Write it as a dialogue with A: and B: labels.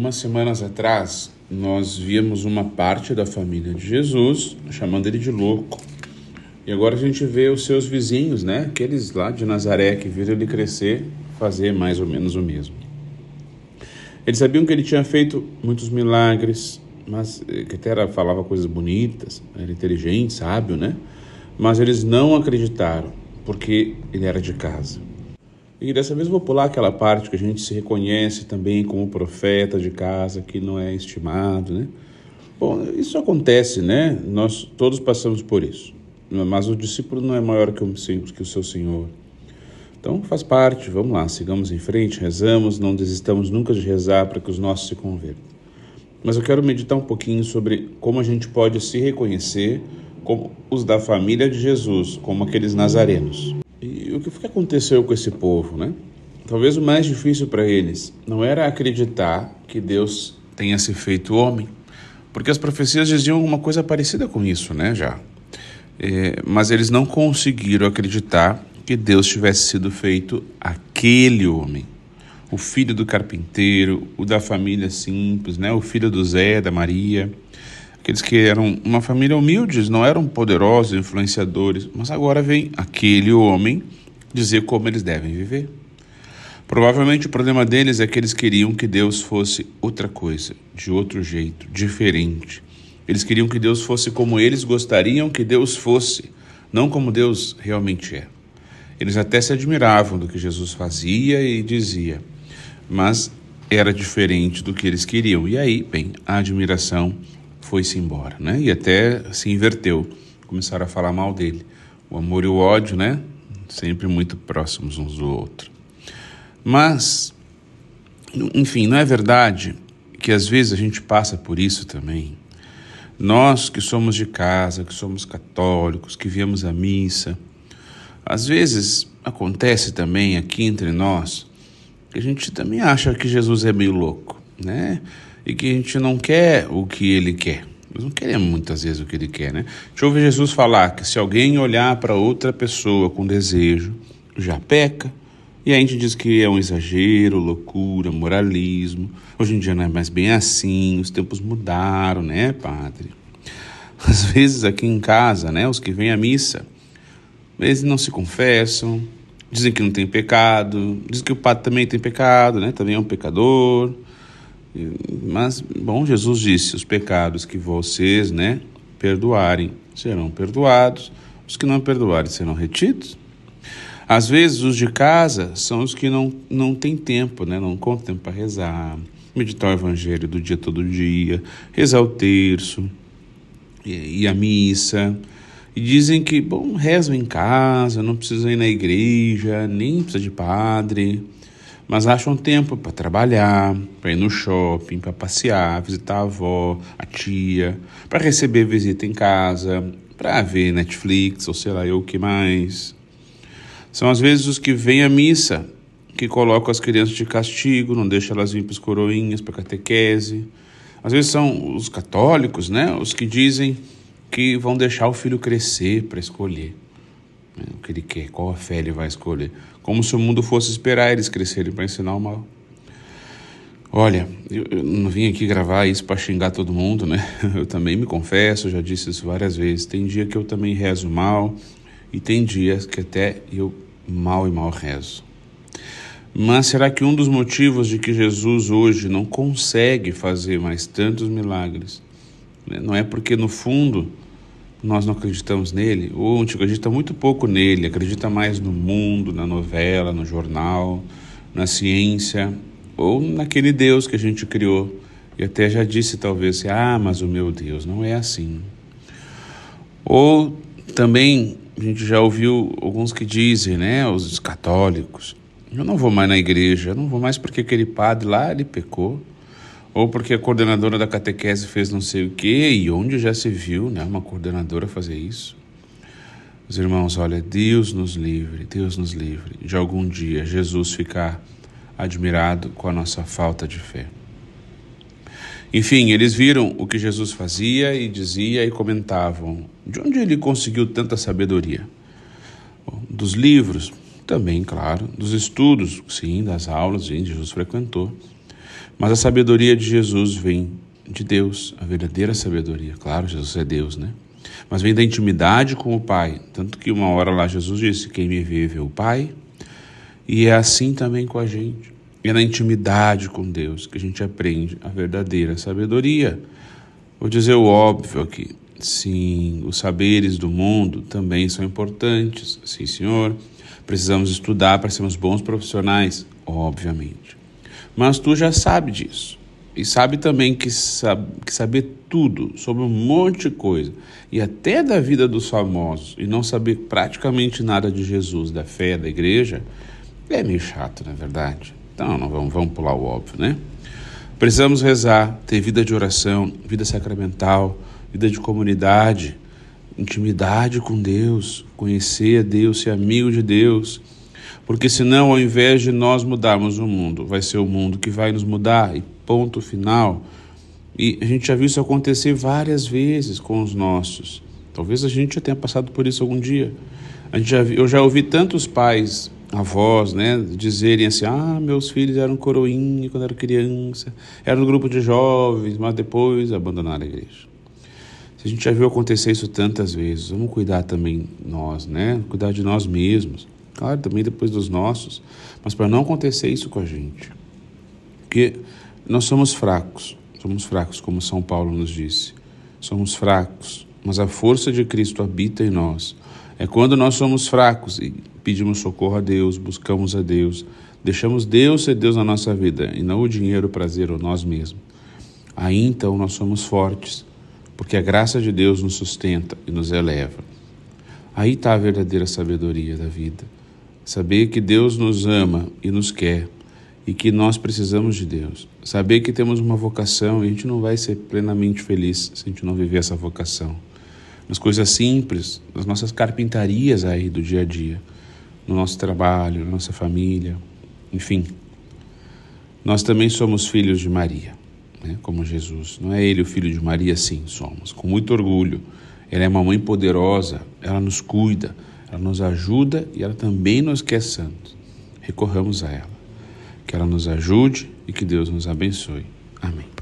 A: algumas semanas atrás, nós víamos uma parte da família de Jesus chamando ele de louco. E agora a gente vê os seus vizinhos, né? Aqueles lá de Nazaré que viram ele crescer, fazer mais ou menos o mesmo. Eles sabiam que ele tinha feito muitos milagres, mas que até falava coisas bonitas, era inteligente, sábio, né? Mas eles não acreditaram, porque ele era de casa. E dessa vez vou pular aquela parte que a gente se reconhece também como profeta de casa, que não é estimado, né? Bom, isso acontece, né? Nós todos passamos por isso. Mas o discípulo não é maior que o seu Senhor. Então faz parte, vamos lá, sigamos em frente, rezamos, não desistamos nunca de rezar para que os nossos se convertam. Mas eu quero meditar um pouquinho sobre como a gente pode se reconhecer como os da família de Jesus, como aqueles nazarenos. E o que aconteceu com esse povo, né? Talvez o mais difícil para eles não era acreditar que Deus tenha se feito homem, porque as profecias diziam alguma coisa parecida com isso, né, já. Mas eles não conseguiram acreditar que Deus tivesse sido feito aquele homem, o filho do carpinteiro, o da família simples, né? O filho do Zé, da Maria, aqueles que eram uma família humilde, não eram poderosos, influenciadores, mas agora vem aquele homem dizer como eles devem viver. Provavelmente o problema deles é que eles queriam que Deus fosse outra coisa, de outro jeito, diferente. Eles queriam que Deus fosse como eles gostariam que Deus fosse, não como Deus realmente é. Eles até se admiravam do que Jesus fazia e dizia, mas era diferente do que eles queriam. E aí, bem, a admiração foi-se embora, né? E até se inverteu. Começaram a falar mal dele. O amor e o ódio, né? Sempre muito próximos uns do outro. Mas, enfim, não é verdade que às vezes a gente passa por isso também? Nós que somos de casa, que somos católicos, que viemos à missa, às vezes acontece também aqui entre nós que a gente também acha que Jesus é meio louco, né? E que a gente não quer o que ele quer. Nós não queremos muitas vezes o que ele quer, né? A gente ouve Jesus falar que se alguém olhar para outra pessoa com desejo, já peca. E aí a gente diz que é um exagero, loucura, moralismo. Hoje em dia não é mais bem assim, os tempos mudaram, né, padre? Às vezes aqui em casa, né, os que vêm à missa, eles não se confessam, dizem que não tem pecado, dizem que o padre também tem pecado, né, também é um pecador. Mas, bom, Jesus disse, os pecados que vocês, né, perdoarem serão perdoados, os que não perdoarem serão retidos. Às vezes, os de casa são os que não têm tempo, né, não encontram tempo para rezar, meditar o evangelho do dia todo dia, rezar o terço e a missa. E dizem que, bom, rezam em casa, não precisa ir na igreja, nem precisa de padre, mas acham tempo para trabalhar, para ir no shopping, para passear, visitar a avó, a tia, para receber visita em casa, para ver Netflix ou sei lá eu o que mais. São às vezes os que vêm à missa, que colocam as crianças de castigo, não deixam elas vir para os coroinhas, para catequese. Às vezes são os católicos, né, os que dizem que vão deixar o filho crescer para escolher, né, o que ele quer, qual a fé ele vai escolher. Como se o mundo fosse esperar eles crescerem para ensinar o mal. Olha, eu não vim aqui gravar isso para xingar todo mundo, né? Eu também me confesso, já disse isso várias vezes. Tem dia que eu também rezo mal e tem dias que até eu mal rezo. Mas será que um dos motivos de que Jesus hoje não consegue fazer mais tantos milagres, né, não é porque no fundo nós não acreditamos nele, ou a gente acredita muito pouco nele, acredita mais no mundo, na novela, no jornal, na ciência, ou naquele Deus que a gente criou. E até já disse talvez, mas o meu Deus não é assim. Ou também a gente já ouviu alguns que dizem, né, os católicos, eu não vou mais na igreja, eu não vou mais porque aquele padre lá, ele pecou, ou porque a coordenadora da catequese fez não sei o quê, e onde já se viu, né, uma coordenadora fazer isso. Os irmãos, olha, Deus nos livre de algum dia Jesus ficar admirado com a nossa falta de fé. Enfim, eles viram o que Jesus fazia e dizia e comentavam. De onde ele conseguiu tanta sabedoria? Bom, dos livros, também, claro. Dos estudos, sim, das aulas, Jesus frequentou. Mas a sabedoria de Jesus vem de Deus, a verdadeira sabedoria. Claro, Jesus é Deus, né? Mas vem da intimidade com o Pai. Tanto que uma hora lá Jesus disse, quem me vê, vê o Pai. E é assim também com a gente. É na intimidade com Deus que a gente aprende a verdadeira sabedoria. Vou dizer o óbvio aqui. Sim, os saberes do mundo também são importantes. Sim, senhor. Precisamos estudar para sermos bons profissionais, obviamente. Mas tu já sabe disso. E sabe também que saber tudo sobre um monte de coisa, e até da vida dos famosos, e não saber praticamente nada de Jesus, da fé, da igreja, é meio chato, não é verdade? Então, não vamos pular o óbvio, né? Precisamos rezar, ter vida de oração, vida sacramental, vida de comunidade, intimidade com Deus, conhecer a Deus, ser amigo de Deus. Porque senão, ao invés de nós mudarmos o mundo, vai ser o mundo que vai nos mudar, e ponto final. E a gente já viu isso acontecer várias vezes com os nossos. Talvez a gente já tenha passado por isso algum dia. Eu já ouvi tantos pais, avós, né, dizerem assim, meus filhos eram coroinha quando eram criança, eram no grupo de jovens, mas depois abandonaram a igreja. Se a gente já viu acontecer isso tantas vezes, vamos cuidar também nós, né? Cuidar de nós mesmos. Claro, também depois dos nossos, mas para não acontecer isso com a gente. Porque nós somos fracos como São Paulo nos disse. Somos fracos, mas a força de Cristo habita em nós. É quando nós somos fracos e pedimos socorro a Deus, buscamos a Deus, deixamos Deus ser Deus na nossa vida e não o dinheiro, o prazer ou nós mesmos. Aí então nós somos fortes, porque a graça de Deus nos sustenta e nos eleva. Aí está a verdadeira sabedoria da vida. Saber que Deus nos ama e nos quer e que nós precisamos de Deus. Saber que temos uma vocação e a gente não vai ser plenamente feliz se a gente não viver essa vocação. Nas coisas simples, nas nossas carpintarias aí do dia a dia, no nosso trabalho, na nossa família, enfim. Nós também somos filhos de Maria, né? Como Jesus. Não é ele o filho de Maria? Sim, somos. Com muito orgulho. Ela é uma mãe poderosa, ela nos cuida, ela nos ajuda e ela também nos quer santos. Recorramos a ela. Que ela nos ajude e que Deus nos abençoe. Amém.